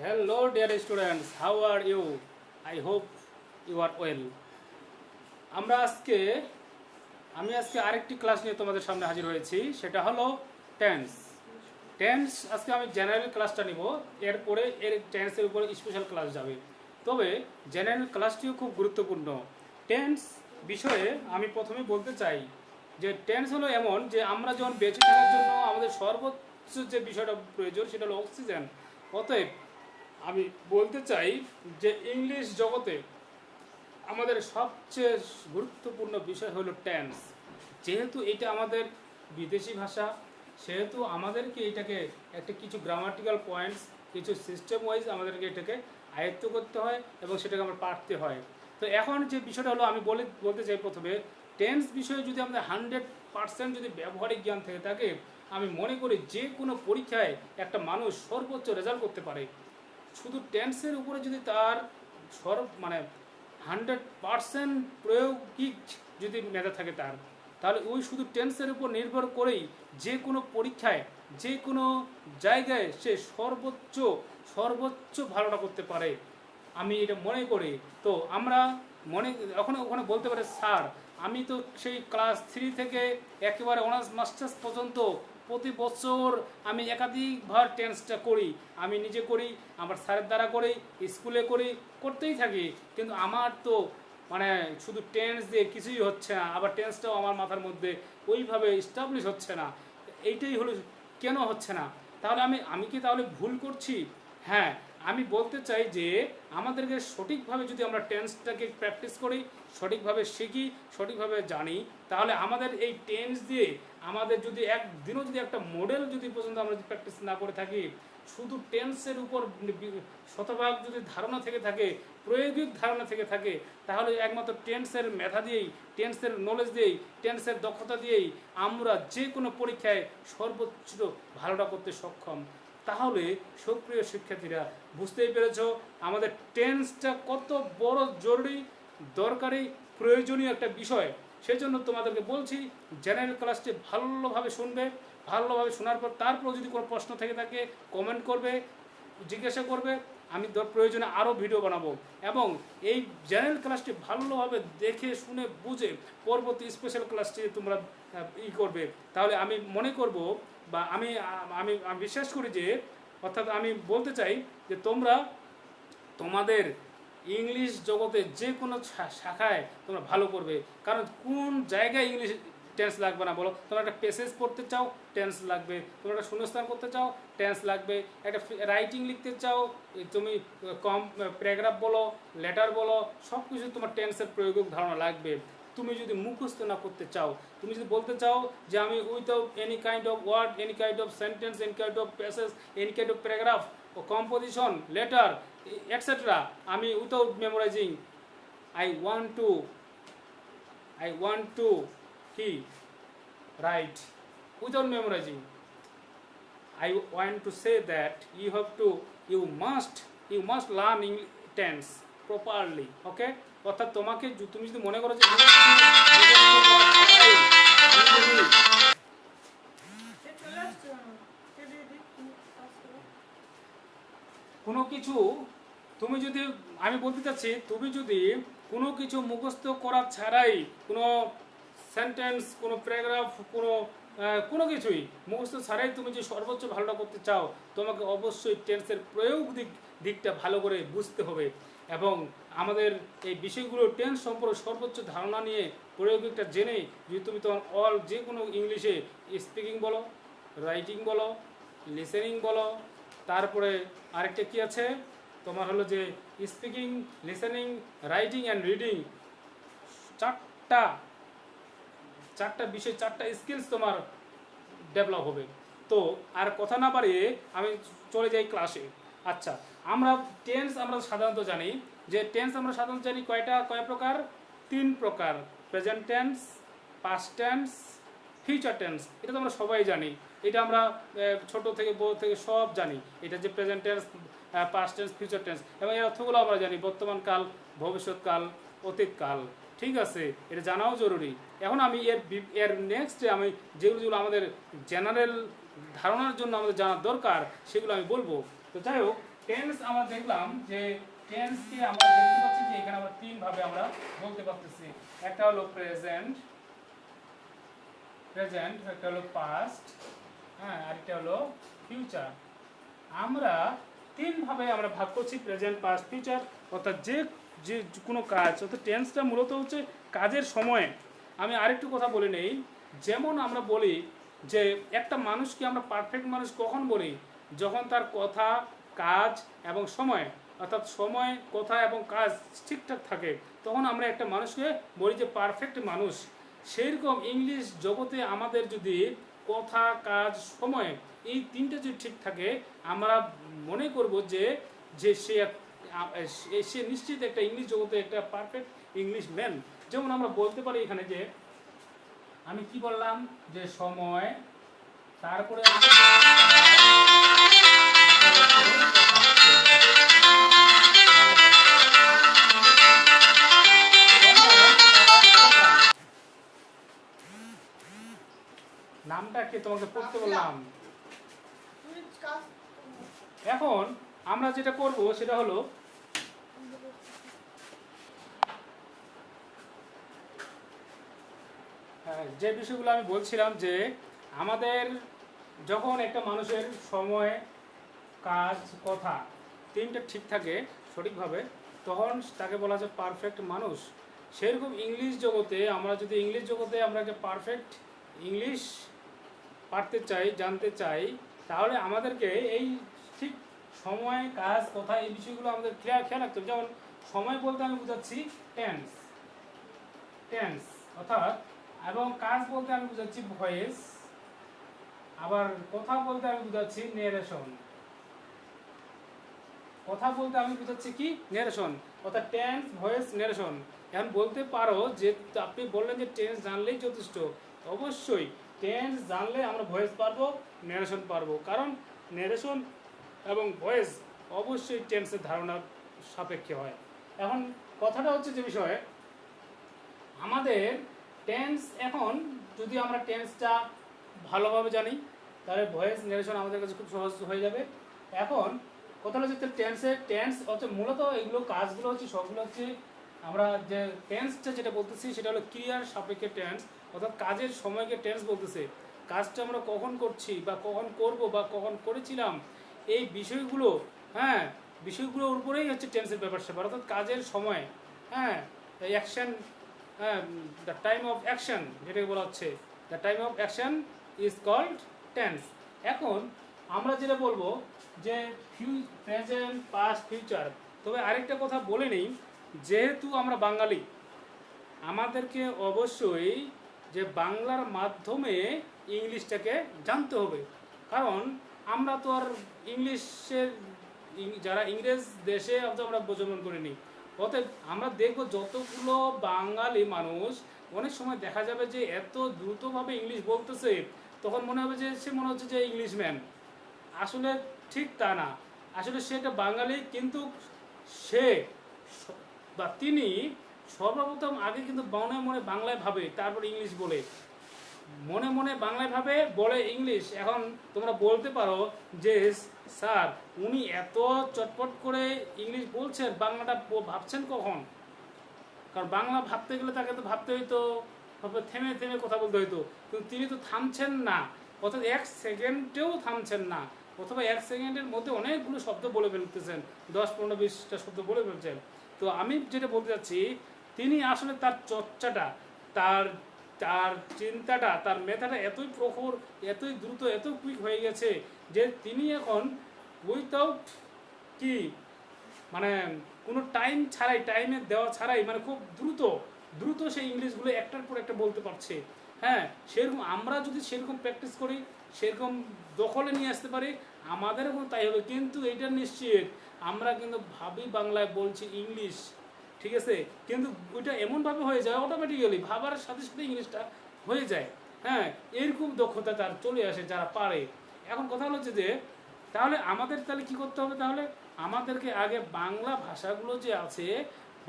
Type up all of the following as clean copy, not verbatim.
Hello, dear students. How are you? I hope you are well. আমরা আজকে আমি আজকে আরেকটি ক্লাস নিয়ে তোমাদের সামনে হাজির হয়েছি, সেটা হলো টেন্স। টেন্স আজকে আমি জেনারেল ক্লাসটা নিব, এরপরে এর টেন্সের উপরে স্পেশাল ক্লাস যাবে। তবে জেনারেল ক্লাসটিও খুব গুরুত্বপূর্ণ। টেন্স বিষয়ে আমি প্রথমে বলতে চাই যে টেন্স হলো এমন যে আমরা যখন বেঁচে থাকার জন্য আমাদের সর্বোচ্চ যে বিষয়টা প্রয়োজন সেটা হলো অক্সিজেন। অতএব আমি বলতে চাই যে ইংলিশ জগতে আমাদের সবচেয়ে গুরুত্বপূর্ণ বিষয় হলো টেন্স। যেহেতু এটা আমাদের বিদেশি ভাষা, সেহেতু আমাদেরকে এটাকে একটা কিছু গ্রামাটিক্যাল পয়েন্টস, কিছু সিস্টেম ওয়াইজ আমাদেরকে এটাকে আয়ত্ত করতে হয় এবং সেটাকে আমরা পারতে হয়। তো এখন যে বিষয়টা হলো আমি বলতে চাই প্রথমে, টেন্স বিষয়ে যদি আমাদের 100% যদি ব্যবহারিক জ্ঞান থেকে থাকে, আমি মনে করি যে কোনো পরীক্ষায় একটা মানুষ সর্বোচ্চ রেজাল্ট করতে পারে। শুধু টেন্সের উপরে যদি তার 100% প্রয়োগিক যদি মেধা থাকে তার, তাহলে ওই শুধু টেন্সের উপর নির্ভর করেই যে কোনো পরীক্ষায় যে কোনো জায়গায় সে সর্বোচ্চ ভালোটা করতে পারে, আমি এটা মনে করি। তো আমরা ওখানে বলতে পারে, স্যার আমি তো সেই ক্লাস 3 থেকে একেবারে অনার্স মাস্টার্স পর্যন্ত প্রতি বছর আমি একাধিকবার টেন্সটা করি, আমি নিজে করি, আমার স্যারের দ্বারা করি, স্কুলে করতেই থাকি, কিন্তু আমার তো শুধু টেন্স দিয়ে কিছুই হচ্ছে না, আবার টেন্সটাও আমার মাথার মধ্যে ওইভাবে এস্টাবলিশ হচ্ছে না। এইটাই হলো কেন হচ্ছে না। তাহলে আমি কি তাহলে ভুল করছি? হ্যাঁ, আমি বলতে চাই যে আমাদেরকে সঠিকভাবে যদি আমরা টেন্সটাকে প্র্যাকটিস করি, সঠিকভাবে শিখি, সঠিকভাবে জানি, তাহলে আমাদের এই টেন্স দিয়ে আমাদের যদি একদিনও যদি একটা মডেল যদি পর্যন্ত আমরা যদি প্র্যাকটিস না করে থাকি, শুধু টেন্সের উপর শতভাগ যদি ধারণা থেকে থাকে, প্রয়োগিক ধারণা থেকে থাকে, তাহলে একমাত্র টেন্সের মেধা দিয়েই, টেন্সের নলেজ দিয়েই, টেন্সের দক্ষতা দিয়েই আমরা যে কোনো পরীক্ষায় সর্বোচ্চ ভালোটা করতে সক্ষম। তাহলে সুপ্রিয় শিক্ষার্থীরা, বুঝতেই পেরেছ আমাদের টেন্সটা কত বড় জরুরি, দরকারি, প্রয়োজনীয় একটা বিষয়। সেই জন্য তোমাদেরকে বলছি জেনারেল ক্লাসটি ভালোভাবে শুনবে, ভালোভাবে শোনার পর তারপর যদি কোনো প্রশ্ন থেকে থাকে কমেন্ট করবে, জিজ্ঞাসা করবে, আমি প্রয়োজনে আরও ভিডিও বানাবো। এবং এই জেনারেল ক্লাসটি ভালোভাবে দেখে শুনে বুঝে পরবর্তী স্পেশাল ক্লাসটি তোমরা করবে। তাহলে আমি মনে করব বা আমি বিশ্বাস করি যে, অর্থাৎ আমি বলতে চাই যে তোমরা তোমাদের ইংলিশ জগতে যে কোনো শাখায় তোমরা ভালো করবে। কারণ কোন জায়গায় ইংলিশ টেন্স লাগবে না বলো? তোমরা একটা প্যাসেজ পড়তে চাও, টেন্স লাগবে। তোমরা একটা শূন্যস্থান করতে চাও, টেন্স লাগবে। একটা রাইটিং লিখতে চাও, তুমি প্যারাগ্রাফ বলো, লেটার বলো, সব কিছু তোমার টেন্সের প্রয়োগিক ধারণা লাগবে। তুমি যদি মুখস্থ না করতে চাও, তুমি যদি বলতে চাও যে আমি without any kind of word, any kind of sentence, any kind of passage, any kind of paragraph, composition, letter, etcetera, আমি without memorizing, I want to write without memorizing. I want to say that you must learn tense properly. Okay? অর্থাৎ তুমি যদি মনে করো যে কোনো কিছু তুমি যদি, আমি বলতে চাচ্ছি, তুমি যদি কোনো কিছু মুখস্থ করা ছাড়াই, কোনো সেন্টেন্স, কোনো প্যারাগ্রাফ, কোনো কিছুই মুখস্থ ছাড়াই তুমি যে সর্বোচ্চ ভালোটা করতে চাও, তোমাকে অবশ্যই টেন্সের প্রয়োগ দিকটা ভালো করে বুঝতে হবে। এবং আমাদের এই বিষয়গুলো টেন্স সম্পর্কে সর্বোচ্চ ধারণা নিয়ে প্রয়োগিকটা জেনে যদি তুমি তোমার যে কোনো ইংলিশে স্পিকিং বলো, রাইটিং বলো, লিসেনিং বলো, তারপরে আরেকটা কি আছে তোমার হলো যে speaking, listening, writing and reading, চারটা বিষয়, চারটা স্কিলস তোমার ডেভেলপ হবে। তো আর কথা না বাড়িয়ে আমি চলে যাই ক্লাসে। আচ্ছা, আমরা সাধারণত জানি যে কয় প্রকার? 3 প্রকার: present tense, past tense, future tense. এটা তো আমরা সবাই জানি, এটা আমরা ছোট থেকে বড় থেকে সব জানি, এটা যে present tense, past tense, future tense, এবং এর অর্থগুলো আমরা জানি, বর্তমানকাল, ভবিষ্যৎকাল, অতীতকাল। ঠিক আছে, এটা জানাও জরুরি। এখন আমি এর নেক্সটে আমি যেগুলো আমাদের জেনারেল ধারণার জন্য আমাদের জানার দরকার সেগুলো আমি বলবো। তো যাই হোক, টেন্স আমরা দেখলাম যে টেন্সকে আমরা দেখতে পাচ্ছি যে এখানে আমরা তিন ভাবে আমরা বলতে পারতেছি। একটা হলো প্রেজেন্ট, একটা হলো পাস্ট, হ্যাঁ, আরেকটা হলো ফিউচার। আমরা তিন ভাবে আমরা ভাগ করছি, প্রেজেন্ট, পাস্ট, ফিউচার। অর্থাৎ যে যে কোনো কাজ, অর্থাৎ টেন্সটা মূলত হচ্ছে কাজের সময়। আমি আরেকটু কথা বলে নেই, যেমন আমরা বলি যে একটা মানুষকে আমরা পারফেক্ট মানুষ কখন বলি, যখন তার কথা, কাজ এবং সময়, অর্থাৎ সময়, কথা এবং কাজ ঠিকঠাক থাকে, তখন আমরা একটা মানুষকে বলি যে পারফেক্ট মানুষ। সেইরকম ইংলিশ জগতে আমাদের যদি কথা, কাজ, সময় এই তিনটে যদি ঠিক থাকে, আমরা মনে করব যে যে সে নিশ্চিত একটা ইংলিশ জগতে একটা পারফেক্ট ইংলিশ ম্যান। যেমন আমরা বলতে পারি এখানে যে আমি কি বললাম যে সময়, তারপরে নামটা কি তোমাকে পড়তে বললাম। এখন আমরা যেটা করব সেটা হলো যে বিষয়গুলো আমি বলছিলাম যে আমাদের যখন একটা মানুষের সময়, কাজ, কথা তিনটা ঠিক থাকে সঠিকভাবে, তখন তাকে বলা যায় পারফেক্ট মানুষ। সেরকম ইংলিশ জগতে আমরা যদি ইংলিশ জগতে আমরা একটা পারফেক্ট ইংলিশ পারতে চাই, জানতে চাই, তাহলে আমাদেরকে এই ঠিক সময়, কাজ, কথা এই বিষয়গুলো আমাদের খেয়াল রাখতে হবে। যেমন সময় বলতে আমি বুঝাচ্ছি টেন্স, টেন্স অর্থাৎ, এবং কাজ বলতে আমি বুঝাচ্ছি ভয়েস, আবার কথা বলতে আমি বুঝাচ্ছি নেরেশন। কথা বলতে আমি বুঝাচ্ছি কি নেরেশন, অর্থাৎ টেন্স, ভয়েস, নেরেশন। এখন বলতে পারো যে আপনি বললেন যে টেন্স জানলেই যথেষ্ট। অবশ্যই টেন্স জানলে আমরা ভয়েস পারবো, নেরেশন পারবো, কারণ নেরেশন এবং ভয়েস অবশ্যই টেন্সের ধারণার সাপেক্ষে হয়। এখন কথাটা হচ্ছে যে বিষয়ে আমাদের টেন্স, এখন যদি আমরা টেন্সটা ভালোভাবে জানি তাহলে ভয়েস, নেরেশন আমাদের কাছে খুব সহজ হয়ে যাবে। এখন কথা হচ্ছে টেন্স হচ্ছে মূলত এগুলো কাজগুলো হচ্ছে সবগুলো হচ্ছে আমরা যে টেন্সটা যেটা বলতেছি সেটা হলো ক্রিয়ার সাপেক্ষে টেন্স, অর্থাৎ কাজের সময়কে টেন্স বলতেছে। কাজটা আমরা কখন করছি বা কখন করব বা কখন করেছিলাম, এই বিষয়গুলো, হ্যাঁ, বিষয়গুলোর উপরেই হচ্ছে টেন্সের ব্যাপার স্যাপার, অর্থাৎ কাজের সময়, হ্যাঁ, অ্যাকশন, হ্যাঁ, দ্য টাইম অফ অ্যাকশন যেটাকে বলা হচ্ছে, the time of action is called tense. এখন আমরা যেটা বলবো যে প্রেজেন্ট, পাস্ট, ফিউচার। তবে আরেকটা কথা বলে নেই, যেহেতু আমরা বাঙালি, আমাদেরকে অবশ্যই যে বাংলার মাধ্যমে ইংলিশটাকে জানতে হবে। কারণ আমরা তো আর ইংলিশের যারা ইংরেজ দেশে আমরা প্রজন্ম করিনি। অতএব আমরা দেখবো যতগুলো বাঙালি মানুষ অনেক সময় দেখা যাবে যে এত দ্রুতভাবে ইংলিশ বলতেছে, তখন মনে হবে যে সে মনে হচ্ছে যে ইংলিশম্যান। আসলে ঠিক তা না, আসলে সে একটা বাঙালি, কিন্তু সে বা তিনি সর্বপ্রথম আগে কিন্তু মনে মনে বাংলায় ভাবে, তারপর ইংলিশ বলে, মনে মনে বাংলায় ভাবে, বলে ইংলিশ। এখন তোমরা বলতে পারো যে স্যার উনি এত চটপট করে ইংলিশ বলছেন, বাংলাটা ভাবছেন কখন? কারণ বাংলা ভাবতে গেলে তাকে তো ভাবতে হইতো, থেমে থেমে কথা বলতে হইতো, কিন্তু তিনি তো থামছেন না, অর্থাৎ এক সেকেন্ডেও থামছেন না, অথবা এক সেকেন্ডের মধ্যে অনেকগুলো শব্দ বলে ফেলতেছেন, 10, 15, 20টা শব্দ বলে ফেলছেন। তো আমি যেটা বলতে চাচ্ছি, তিনি আসলে তার চর্চাটা, তার তার চিন্তাটা, তার মেধাটা এতই প্রখর, এতই দ্রুত, এত কুইক হয়ে গেছে যে তিনি এখন উইথাউট কি মানে কোনো টাইম ছাড়াই, টাইমে দেওয়া ছাড়াই, মানে খুব দ্রুত দ্রুত সেই ইংলিশগুলো একটার পর একটা বলতে পারছে। হ্যাঁ, সেরকম আমরা যদি সেরকম প্র্যাকটিস করি, সেরকম দখলে নিয়ে আসতে পারি, আমাদেরও কিন্তু তাই হবে। কিন্তু এটা নিশ্চিত আমরা কিন্তু ভাবি বাংলায়, বলছি ইংলিশ, ঠিক আছে, কিন্তু ওইটা এমনভাবে হয়ে যায় অটোমেটিক্যালি, ভাবার সাথে সাথে ইংলিশটা হয়ে যায়। হ্যাঁ, এরকম দক্ষতা তার চলে আসে যারা পারে। এখন কথা হচ্ছে যে তাহলে আমাদের তাহলে কি করতে হবে, তাহলে আমাদেরকে আগে বাংলা ভাষাগুলো যে আছে,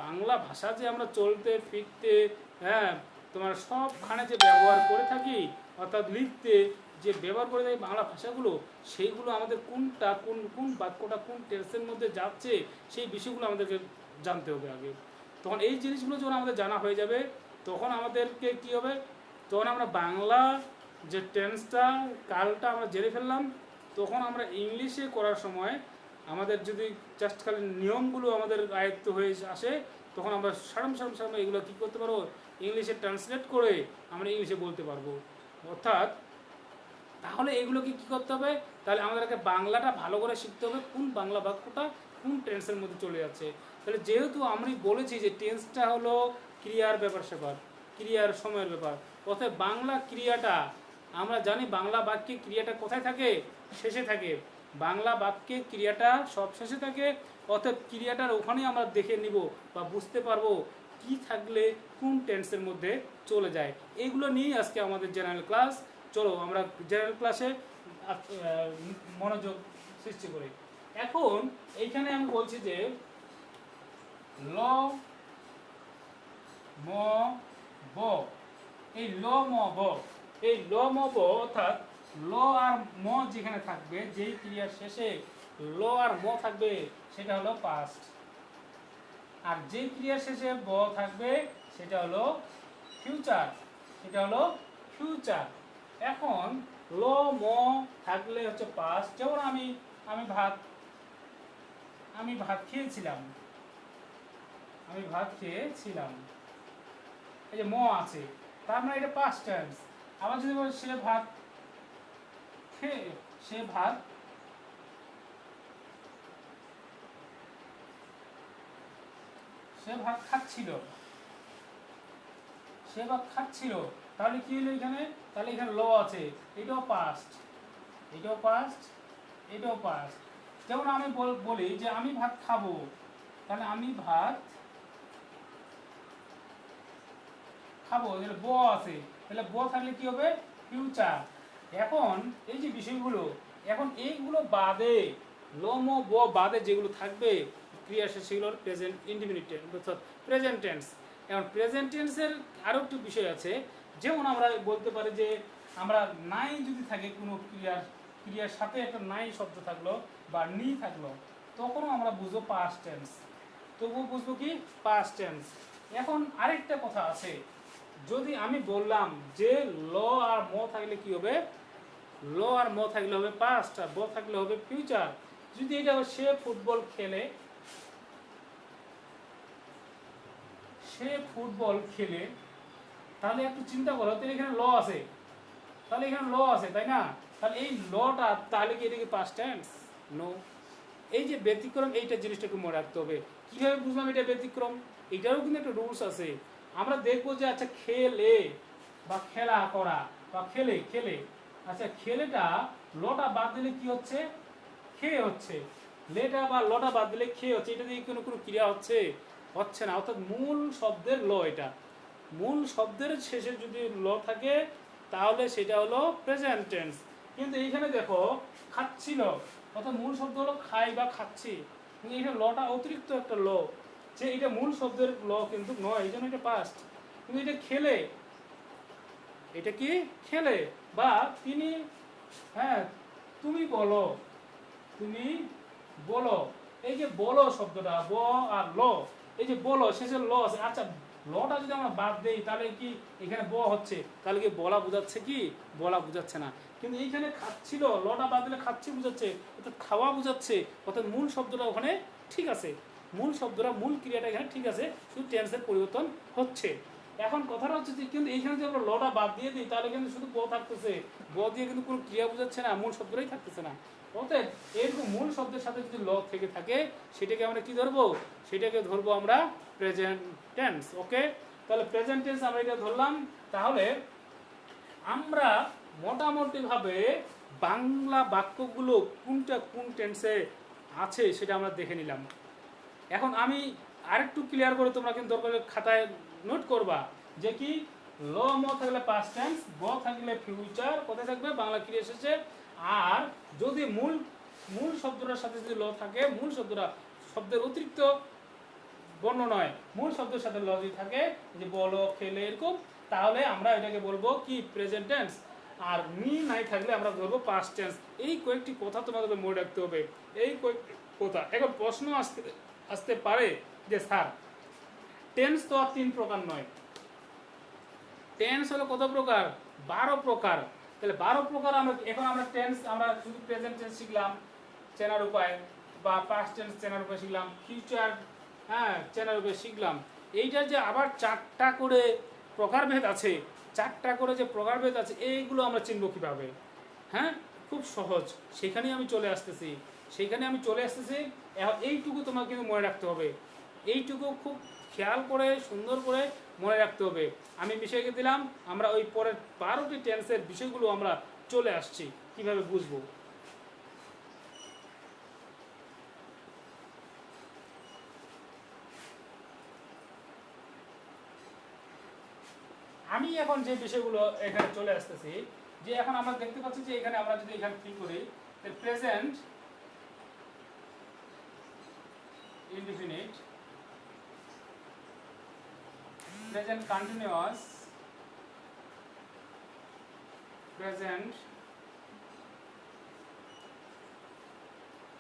বাংলা ভাষা যে আমরা চলতে ফিরতে, হ্যাঁ, তোমার সবখানে যে ব্যবহার করে থাকি, অর্থাৎ লিখতে, যে ব্যবহার করে থাকে বাংলা ভাষাগুলো, সেইগুলো আমাদের কোনটা কোন কোন বাক্যটা কোন টেন্সের মধ্যে যাচ্ছে সেই বিষয়গুলো আমাদেরকে জানতে হবে আগে। তখন এই জিনিসগুলো যখন আমাদের জানা হয়ে যাবে, তখন আমাদেরকে কী হবে, তখন আমরা বাংলা যে টেন্সটা কালটা আমরা জেনে ফেললাম, তখন আমরা ইংলিশে করার সময় আমাদের যদি জাস্ট খালি নিয়মগুলো আমাদের আয়ত্ত হয়ে আসে, তখন আমরা সারাম এগুলো কী করতে পারবো, ইংলিশে ট্রান্সলেট করে আমরা ইংলিশে বলতে পারবো। অর্থাৎ তাহলে এগুলোকে কী করতে হবে, তাহলে আমাদেরকে বাংলাটা ভালো করে শিখতে হবে, কোন বাংলা বাক্যটা কোন টেন্সের মধ্যে চলে যাচ্ছে। তাহলে যেহেতু আমি বলেছি যে টেন্সটা হলো ক্রিয়ার ব্যাপার স্যাপার, ক্রিয়ার সময়ের ব্যাপার, অর্থাৎ বাংলা ক্রিয়াটা আমরা জানি বাংলা বাক্যে ক্রিয়াটা কোথায় থাকে, শেষে থাকে। বাংলা বাক্যে ক্রিয়াটা সব শেষে থাকে, অর্থাৎ ক্রিয়াটার ওখানেই আমরা দেখে নিব বা বুঝতে পারবো কি থাকলে কোন টেন্সের মধ্যে চলে যায়। এগুলো নিয়েই আজকে আমাদের জেনারেল ক্লাস। চলো আমরা জেনারেল ক্লাসে মনোযোগ সৃষ্টি করি। এখন এইখানে আমি বলছি যে ল ম ব, এই ল ম ব, এই ল ম ব অর্থাৎ ল আর ম যেখানে থাকবে, যেই ক্রিয়ার শেষে ল আর ম থাকবে সেটা হলো পাস্ট, আর যেই ক্রিয়ার শেষে ব থাকবে সেটা হলো ফিউচার, সেটা হলো ফিউচার। এখন ল ম থাকলে হচ্ছে পাস্ট, যেমন আমি আমি ভাত আমি ভাত খেয়েছিলাম, আমি ভাত খেয়েছিলাম, এই যে ম আছে, তার মানে এটা পাস্ট টেন্স। আবার যদি বলি সে ভাত খেয়ে, সে ভাত খাচ্ছিল, সে ভাত খাচ্ছিল, তাহলে কি হলো এখানে, তাহলে এখানে ল আছে, এটাও পাস্ট, এটাও পাস্ট, এটাও পাস্ট। যেমন আমি বলি যে আমি ভাত খাবো, তাহলে আমি ভাত খাবো, তাহলে ব আছে, তাহলে ব থাকলে কি হবে, ফিউচার। এখন এই যে বিষয়গুলো, এখন এইগুলো বাদে লম ব বাদে যেগুলো থাকবে ক্রিয়া সেগুলো প্রেজেন্ট ইনডিফিনিট টেন্স অর্থাৎ প্রেজেন্ট টেন্স। এখন প্রেজেন্ট টেন্সের আরও একটু বিষয় আছে, যেমন আমরা বলতে পারি যে আমরা নাই যদি থাকে কোনো ক্রিয়ার সাথে একটা নাই শব্দ থাকলো বা নি থাকলো, তখনও আমরা বুঝবো পাস্ট টেন্স, তবুও বুঝবো কি পাস্ট টেন্স। এখন আরেকটা কথা আছে, যদি আমি বললাম যে ল আর ম থাকলে কি হবে, ল আর ম থাকলে হবে পাস্ট আর ব থাকলে হবে ফিউচার। যদি এটা সে ফুটবল খেলে, সে ফুটবল খেলে, তাহলে একটু চিন্তা করো, তাহলে এখানে ল আছে, তাহলে এখানে ল আছে তাই না, তাহলে এই লটা তাহলে কি এটা কি পাস্ট টেন্স, নো। এই যে ব্যতিক্রম, এইটা জিনিসটা একটু মনে রাখতে হবে। কিভাবে বুঝলাম এটা ব্যতিক্রম, এটারও কিন্তু একটা রুলস আছে। আমরা দেখবো যে আচ্ছা খেলে বা খেলা করা বা খেলে খেলে, আচ্ছা খেলেটা লটা বাদ দিলে কি হচ্ছে, খেয়ে হচ্ছে, লেটা বা লটা বাদ দিলে খেয়ে হচ্ছে, এটা দিয়ে কোনো কোনো ক্রিয়া হচ্ছে, হচ্ছে না। অর্থাৎ মূল শব্দের ল, এটা মূল শব্দের শেষে যদি ল থাকে তাহলে সেটা হলো প্রেজেন্ট টেন্স। কিন্তু এইখানে দেখো খাচ্ছিল, অর্থাৎ মূল শব্দ হলো খাই বা খাচ্ছি, কিন্তু এটা লটা অতিরিক্ত একটা ল, যে এটা মূল শব্দের ল কিন্তু নয়, এই জন্য এটা পাস্ট। কিন্তু এটা খেলে, এটা কি খেলে, বা তিনি, হ্যাঁ তুমি বলো, তুমি বলো, এই যে বলো শব্দটা ব আর ল, এই যে বলো শেষে ল আছে, আচ্ছা লটা যদি আমরা বাদ দেই তাহলে কি এখানে ব হচ্ছে, তাহলে কি বলা বোঝাচ্ছে কি, বলা বোঝাচ্ছে না। কিন্তু এইখানে খাচ্ছিল, লটা বাদ দিলে খাচ্ছি বোঝাচ্ছে, অর্থাৎ খাওয়া বোঝাচ্ছে, অর্থাৎ মূল শব্দটা ওখানে ঠিক আছে, মূল শব্দটা মূল ক্রিয়াটা এখানে ঠিক আছে, শুধু টেন্সের পরিবর্তন হচ্ছে। এখন কথাটা হচ্ছে যে কিন্তু এইখানে যদি আমরা লটা বাদ দিয়ে দিই তাহলে কিন্তু শুধু ব থাকতেছে, ব দিয়ে কিন্তু কোনো ক্রিয়া বোঝাচ্ছে না, মূল শব্দটাই থাকতেছে না। অতএব এরকম মূল শব্দের সাথে যদি ল থেকে থাকে সেটাকে আমরা কি ধরবো, সেটাকে ধরবো আমরা প্রেজেন্ট টেন্স। ওকে, তাহলে প্রেজেন্ট টেন্স আমরা এটা ধরলাম। তাহলে আমরা মোটামুটিভাবে বাংলা বাক্যগুলো কোনটা কোন টেন্সে আছে সেটা আমরা দেখে নিলাম। এখন আমি আরেকটু ক্লিয়ার করে তোমরা কিন্তু দরকার খাতায় নোট করবা যে কি ল ম থাকলে পাস্ট টেন্স, ব থাকলে ফিউচার, কোথায় থাকবে বাংলা ক্রিয়া শেষে, আর যদি মূল শব্দটার সাথে যদি ল থাকে, মূল শব্দটা শব্দের অতিরিক্ত বর্ণ নয়, মূল শব্দের সাথে ল যদি থাকে, যে বলো খেলে এরকম, তাহলে আমরা এটাকে বলবো কি প্রেজেন্ট টেন্স। আর নি নাই থাকলে আমরা ধরবো পাস্ট টেন্স। এই কয়েকটি কথা তোমাদের মনে রাখতে হবে, এই কয়েকটি কথা। এখন প্রশ্ন আসতে পারে যে স্যার টেন্স তো আর 3 প্রকার নয়, টেন্স হলো কত প্রকার? 12 প্রকার। তাহলে 12 প্রকার আমরা এখন আমরা টেন্স আমরা শুধু প্রেজেন্ট টেন্স শিখলাম চেনার উপায়, বা পাস্ট টেন্স চেনার উপায় শিখলাম, ফিউচার চেনার উপায় শিখলাম। এইটা যে আবার 4টা করে প্রকারভেদ আছে, 4টা করে যে প্রকারভেদ আছে, এইগুলো আমরা চিনব কিভাবে? হ্যাঁ, খুব সহজ। সেখানেই আমি চলে আসতেছি, এইটুকু তোমাকে কিন্তু মনে রাখতে হবে, এইটুকু খুব খেয়াল করে সুন্দর করে মনে রাখতে হবে। আমি বিষয়কে দিলাম, আমরা ওই পরের 12টি টেন্সের বিষয়গুলো আমরা চলে আসছি কিভাবে বুঝবো। আমি এখন যে বিষয়গুলো এখানে চলে আসতেছি, যে এখন আমরা দেখতে পাচ্ছি যে এখানে আমরা যদি এখানে ক্লিক করি, present indefinite, present continuous, present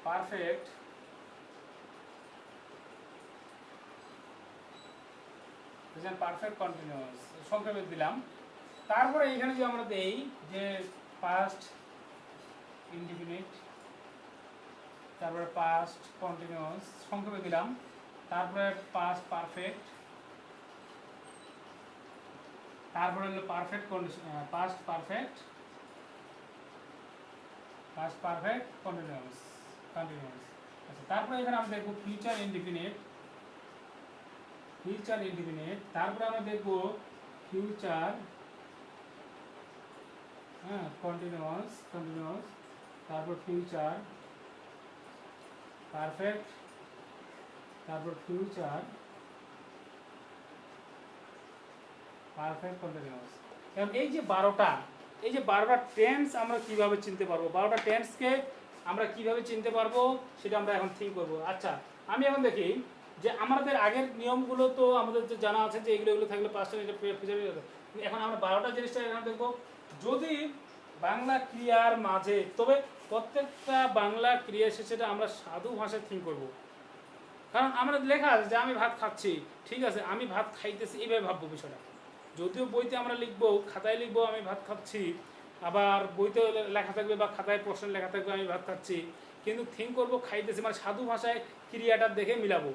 perfect, present perfect continuous সংক্ষেপে দিলাম। তারপরে এখানে যে আমরা দেই যে past indefinite, তারপরে past continuous সংক্ষেপে দিলাম, তারপরে past perfect, তারপরে হলো perfect condition, past perfect continuous। আচ্ছা, তারপরে এখানে আমরা দেখব ফিউচার ইনডিফিনিট, তারপরে আমরা দেখব ফিউচার কন্টিনিউয়াস, তারপর ফিউচার পারফেক্ট, তারপর ফিউচার পারফেক্ট কন্টিনিউয়াস। এখন এই যে 12টা টেন্স আমরা কিভাবে চিনতে পারবো, 12টা টেন্সকে আমরা কিভাবে চিনতে পারবো সেটা আমরা এখন থিঙ্ক করবো। আচ্ছা, আমি এখন দেখি যে আমাদের আগের নিয়মগুলো তো আমাদের যে জানা আছে যে এগুলো থাকলে পাঁচটা, এখন আমরা 12টা জিনিসটা এখানে দেখবো। যদি বাংলা ক্রিয়ার মাঝে, তবে প্রত্যেকটা বাংলা ক্রিয়া শেষে আমরা সাধু ভাষায় থিঙ্ক করবো। কারণ আমরা লেখা আছে যে আমি ভাত খাচ্ছি, ঠিক আছে, আমি ভাত খাইতেছি, এইভাবে ভাববো বিষয়টা। যদিও বইতে আমরা লিখবো, খাতায় লিখবো আমি ভাত খাচ্ছি, আবার বইতে লেখা থাকবে বা খাতায় প্রশ্ন লেখা থাকবে আমি ভাত খাচ্ছি, কিন্তু থিঙ্ক করবো খাইতেছি, মানে সাধু ভাষায় ক্রিয়াটা দেখে মিলাবো।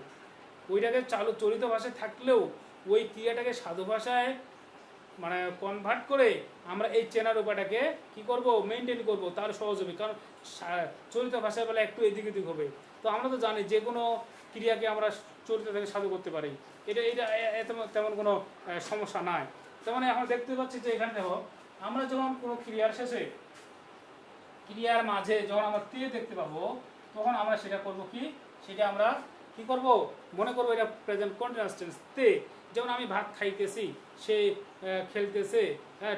ওইটাকে চলিত ভাষায় থাকলেও ওই ক্রিয়াটাকে সাধু ভাষায় মানে কনভার্ট করে আমরা এই চেনার উপায়টাকে কি করব, মেনটেন করব, তার সহজ হবে। কারণ চলিত ভাষায় বলে একটু এদিক ওদিক হবে। তো আমরা তো জানি যে কোনো ক্রিয়াকে আমরা চলিত থেকে সাধু করতে পারি, এটা তেমন কোনো সমস্যা নাই। তেমন আমরা দেখতে পাচ্ছি যে এখানে দেখো, আমরা যখন কোনো ক্রিয়ার শেষে, ক্রিয়ার মাঝে যখন আমরা তে দেখতে পাবো, তখন আমরা সেটা করব কি, সেটা আমরা কি করব, মনে করবো এটা প্রেজেন্ট কন্টিনিউয়াস টেন্স। তে যেমন আমি ভাত খাইতেছি, সে খেলতেছে,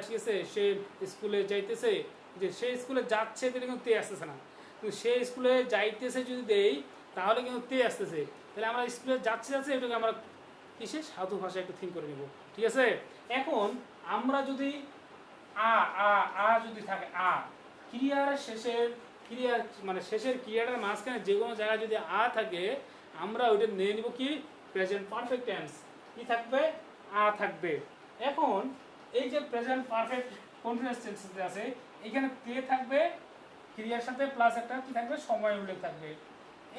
ঠিক আছে, সে স্কুলে যাইতেছে, যে সে স্কুলে যাচ্ছে তাহলে কিন্তু তে আসতেছে না, কিন্তু সে স্কুলে যাইতেছে যদি দেই তাহলে কিন্তু তে আসতেছে। তাহলে আমরা স্কুলে যাচ্ছে এটাকে আমরা কিসে, সাধু ভাষায় একটু থিঙ্ক করে নেব, ঠিক আছে। এখন আমরা যদি যদি থাকে ক্রিয়ার শেষের, ক্রিয়ার মানে শেষের ক্রিয়াটার মাঝখানে যে কোনো জায়গায় যদি থাকে, আমরা ওইটা নিয়ে নিব কি, প্রেজেন্ট পারফেক্ট টেন্স। কি থাকবে, থাকবে। এখন এই যে প্রেজেন্ট পারফেক্ট কন্টিনিউয়াস টেন্স আছে, এখানে তে থাকবে ক্রিয়ার সাথে, প্লাস একটা কি থাকবে, সময় উল্লেখ থাকবে।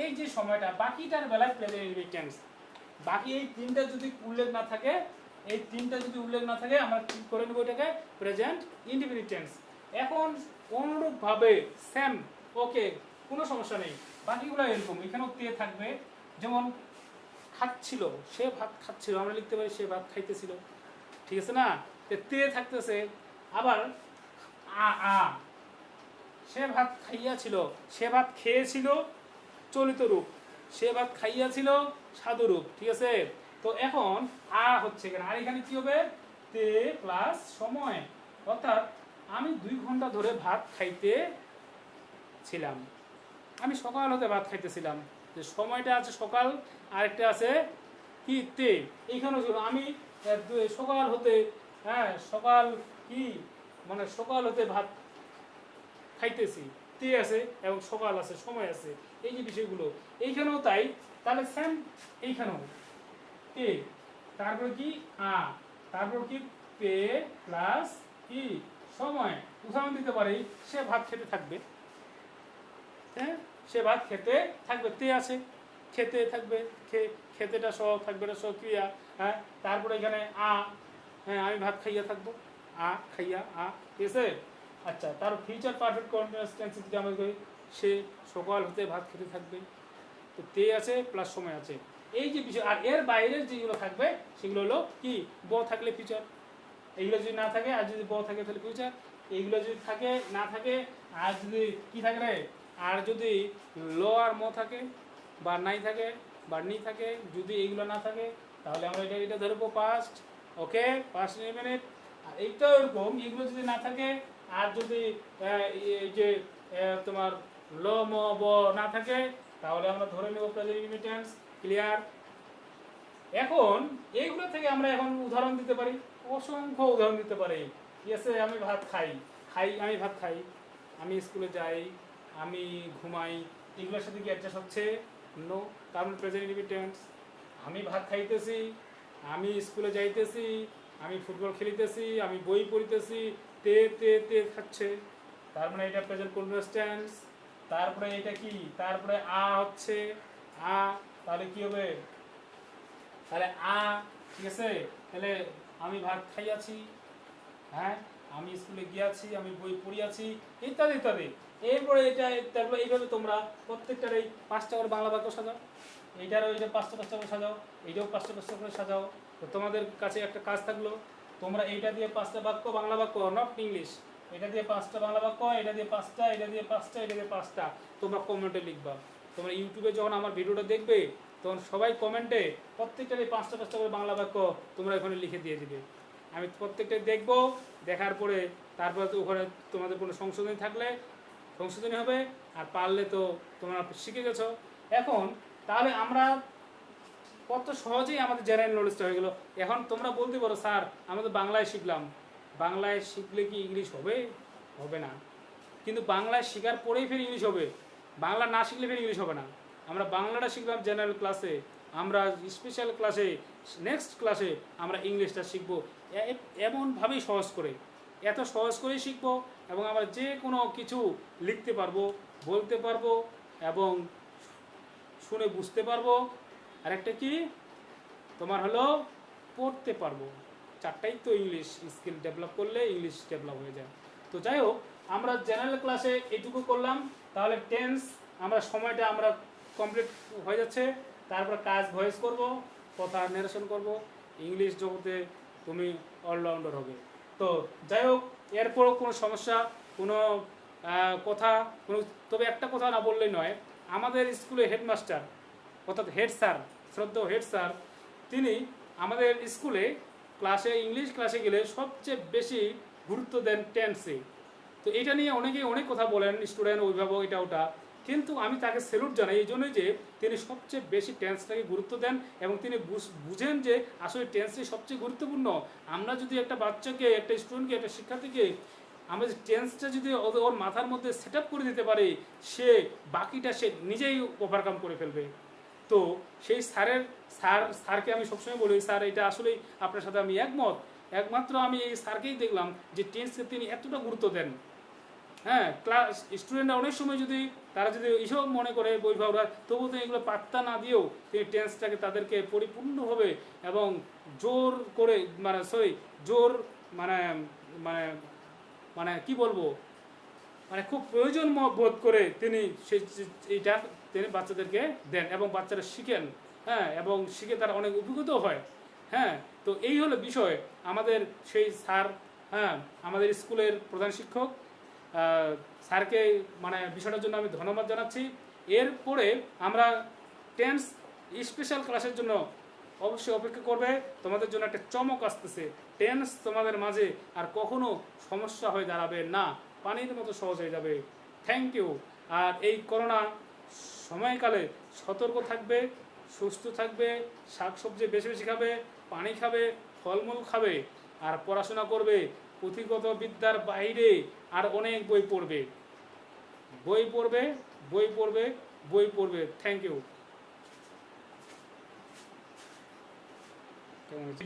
এই যে সময়টা, বাকিটার বেলায় প্রেজেন্ট ইনডিফিনিট টেন্স। বাকি এই তিনটা যদি উল্লেখ না থাকে, আমরা কি করে নেব, এটাকে প্রেজেন্ট ইনডিফিনিট টেন্স। এখন অনুরূপভাবে সেম, ওকে, কোনো সমস্যা নেই, বাকিগুলো এরকম। এখানেও তে থাকবে, যেমন খাচ্ছিল, সে ভাত খাচ্ছিল, আমরা লিখতে পারি সে ভাত খাইতেছিল, ঠিক আছে না, তে থাকতেছে। আবার সে ভাত খাইয়াছিল, সে ভাত খেয়েছিল চলিত রূপ, সে ভাত খাইয়াছিল সাধু রূপ, ঠিক আছে। তো এখন হচ্ছে এখানে, আর এখানে কি হবে, তে প্লাস সময়, অর্থাৎ আমি 2 ঘন্টা ধরে ভাত খাইতে ছিলাম, আমি সকাল হতে ভাত খাইতেছিলাম, যে সময়টা আছে সকাল, আরেকটা আছে কি, তে। এইখানে আমি সকাল হতে, সকাল কি মানে সকাল হতে ভাত খাইতেছি, তে আছে এবং সকাল আছে, সময় আছে, এই যে বিষয়গুলো এইখানেও তাই। তাহলে সেম এইখানেও তে, তারপরে কি আ, তারপর কি পে প্লাস কি সময়। উদাহরণ দিতে পারি, সে ভাত খেতে থাকবে, হ্যাঁ সে ভাত খেতে থাকবে, তে আছে খেতে থাকবে, খেতেটা সহ থাকবে, এটা সহ ক্রিয়া। হ্যাঁ তারপরে এখানে আ, হ্যাঁ আমি ভাত খাইয়া থাকবো, আ খাইয়া আ, ঠিক আছে। আচ্ছা তার ফিউচার পারফেক্ট কন্টিনিউয়াস টেন্স যদি আমরা করি, সে সকাল হতে ভাত খেতে থাকবে, তো তে আছে প্লাস সময় আছে, এই যে বিষয়। আর এর বাইরের যেগুলো থাকবে সেগুলো হলো কি ব থাকলে ফিউচার, এইগুলো যদি না থাকে, আর যদি ব থাকে তাহলে ফিউচার, এইগুলো যদি থাকে না থাকে, আর যদি কি থাকে রে, আর যদি ল আর ম থাকে বা নাই থাকে বা নি থাকে, যদি এইগুলো না থাকে তাহলে আমরা এটা ধরবো পাস্ট। ওকে, পাস্ট মিনিট। আর এইটাও এরকম, এগুলো যদি না থাকে আর যদি এই যে তোমার ল ম ব না থাকে, তাহলে আমরা ধরে নেব প্রেজেন্ট ইনডিফিনিট। ক্লিয়ার? এখন এইগুলো থেকে আমরা এখন উদাহরণ দিতে পারি, অসংখ্য উদাহরণ দিতে পারি। ইয়েসে আমি ভাত খাই, আমি ভাত খাই, আমি স্কুলে যাই, আমি ঘুমাই, এগুলোর সাথে কি অ্যাডজাস্ট হচ্ছে? নো, কারণ প্রেজেন্ট ইনডিফিনিট। আমি ভাত খাইতেছি, আমি স্কুলে যাইতেছি, আমি ফুটবল খেলিতেছি, আমি বই পড়িতেছি, তে তে তে খাচ্ছে, তার মানে এটা প্রেজেন্ট কন্টিনিউয়াস টেন্স। তারপরে এটা কি, তারপরে আ হচ্ছে আ, তাহলে কি হবে, তাহলে আ, ঠিক আছে। তাহলে আমি ভাত খাইয়াছি, হ্যাঁ আমি স্কুলে গিয়াছি, আমি বই পড়িয়াছি, ইত্যাদি ইত্যাদি। এরপরে এটা, তারপরে এইভাবে তোমরা প্রত্যেকটার এই 5টা করে বাংলা বাক্য সাজাও, এইটারও এইটা 5টা 5টা করে সাজাও, এইটাও 5টা 5টা করে সাজাও। তো তোমাদের কাছে একটা কাজ থাকলো, তোমরা এইটা দিয়ে 5টা বাক্য বাংলা বাক্য, নট ইংলিশ, এটা দিয়ে 5টা বাংলা বাক্য, এটা দিয়ে 5টা, এটা দিয়ে 5টা, এটা দিয়ে 5টা, তোমরা কমেন্টে লিখবা। তোমরা ইউটিউবে যখন আমার ভিডিওটা দেখবে, তখন সবাই কমেন্টে প্রত্যেকটারই 5টা 5টা করে বাংলা বাক্য তোমরা এখানে লিখে দিয়ে দিবে। আমি প্রত্যেকটাই দেখবো, দেখার পরে তারপরে তো ওখানে তোমাদের কোনো সংশোধনী থাকলে সংশোধনী হবে, আর পারলে তো তোমরা শিখে গেছো। এখন তাহলে আমরা কত সহজেই আমাদের জেনারেল নলেজটা হয়ে গেল। এখন তোমরা বলতে পারো স্যার আমাদের বাংলায় শিখলাম, বাংলায় শিখলে কি ইংলিশ হবে? হবে না। কিন্তু বাংলায় শেখার পরেই ফের ইংলিশ হবে, বাংলা না শিখলে ফের ইংলিশ হবে না। আমরা বাংলাটা শিখলাম জেনারেল ক্লাসে, আমরা স্পেশাল ক্লাসে, নেক্সট ক্লাসে আমরা ইংলিশটা শিখবো এমনভাবেই সহজ করে, এত সহজ করেই শিখবো, এবং আমরা যে কোনো কিছু লিখতে পারবো, বলতে পারবো এবং শুনে বুঝতে পারবো। আর একটা কি তোমার হলো পড়তে পারবো। 4টাই তো ইংলিশ স্কিল ডেভেলপ করলে ইংলিশ ডেভেলপ হয়ে যায়। তো যাই হোক, আমরা জেনারেল ক্লাসে এইটুকু করলাম। তাহলে টেন্স আমরা সময়টা আমরা কমপ্লিট হয়ে যাচ্ছে। তারপর কাজ ভয়েস করব, কথা নারেশন করব, ইংলিশ জগতে তুমি অলরাউন্ডার হবে। তো যাই হোক, এরপরও কোনো সমস্যা, কোনো কথা, কোনো, তবে একটা কথা না বললেই নয়, আমাদের স্কুলে হেডমাস্টার অর্থাৎ হেড স্যার, শ্রদ্ধেয় হেড স্যার, তিনি আমাদের স্কুলে ক্লাসে ইংলিশ ক্লাসে গেলে সবচেয়ে বেশি গুরুত্ব দেন টেন্সে। তো এটা নিয়ে অনেকেই অনেক কথা বলেন, স্টুডেন্ট, অভিভাবক, এটা ওটা, কিন্তু আমি তাকে স্যালুট জানাই এই জন্যই যে তিনি সবচেয়ে বেশি টেন্সটাকে গুরুত্ব দেন এবং তিনি বুঝেন যে আসলে টেন্সই সবচেয়ে গুরুত্বপূর্ণ। আমরা যদি একটা বাচ্চাকে, একটা স্টুডেন্টকে, একটা শিক্ষার্থীকে আমরা যে টেন্সটা যদি ওর মাথার মধ্যে সেট আপ করে দিতে পারি, সে বাকিটা সে নিজেই ওভারকাম করে ফেলবে। তো সেই স্যারকে আমি সবসময় বলি, স্যার এটা আসলেই আপনার সাথে আমি একমাত্র আমি এই স্যারকেই দেখলাম যে টেন্সকে তিনি এতটা গুরুত্ব দেন। হ্যাঁ, ক্লাস স্টুডেন্টরা অনেক সময় যদি তারা যদি এইসব মনে করে বই ভাবরা, তবুও তিনি এগুলো পাত্তা না দিয়েও তিনি টেন্সটাকে তাদেরকে পরিপূর্ণভাবে এবং জোর করে, জোর মানে মানে মানে কি বলবো, মানে খুব প্রয়োজন বোধ করে তিনি এইটা তিনি বাচ্চাদেরকে দেন এবং বাচ্চারা শিখেন। হ্যাঁ, এবং শিখে তারা অনেক উপকৃত হয়। হ্যাঁ, তো এই হলো বিষয় আমাদের সেই স্যার। হ্যাঁ, আমাদের স্কুলের প্রধান শিক্ষক স্যারকে মানে বিষয়টার জন্য আমি ধন্যবাদ জানাচ্ছি। এরপরে আমরা টেন্স স্পেশাল ক্লাসের জন্য অবশ্যই অপেক্ষা করবে, তোমাদের জন্য একটা চমক আসতেছে। টেন্স তোমাদের মাঝে আর কখনো সমস্যা হয়ে দাঁড়াবে না, পানির মতো সহজ হয়ে যাবে। Thank you. আর এই করোনা সময়কালে সতর্ক থাকবে, সুস্থ থাকবে, শাকসবজি বেশি বেশি খাবে, পানি খাবে, ফলমূল খাবে, আর পড়াশোনা করবে। পুঁথিগত বিদ্যার বাইরে আর অনেক বই পড়বে, বই পড়বে, বই পড়বে, বই পড়বে। Thank you.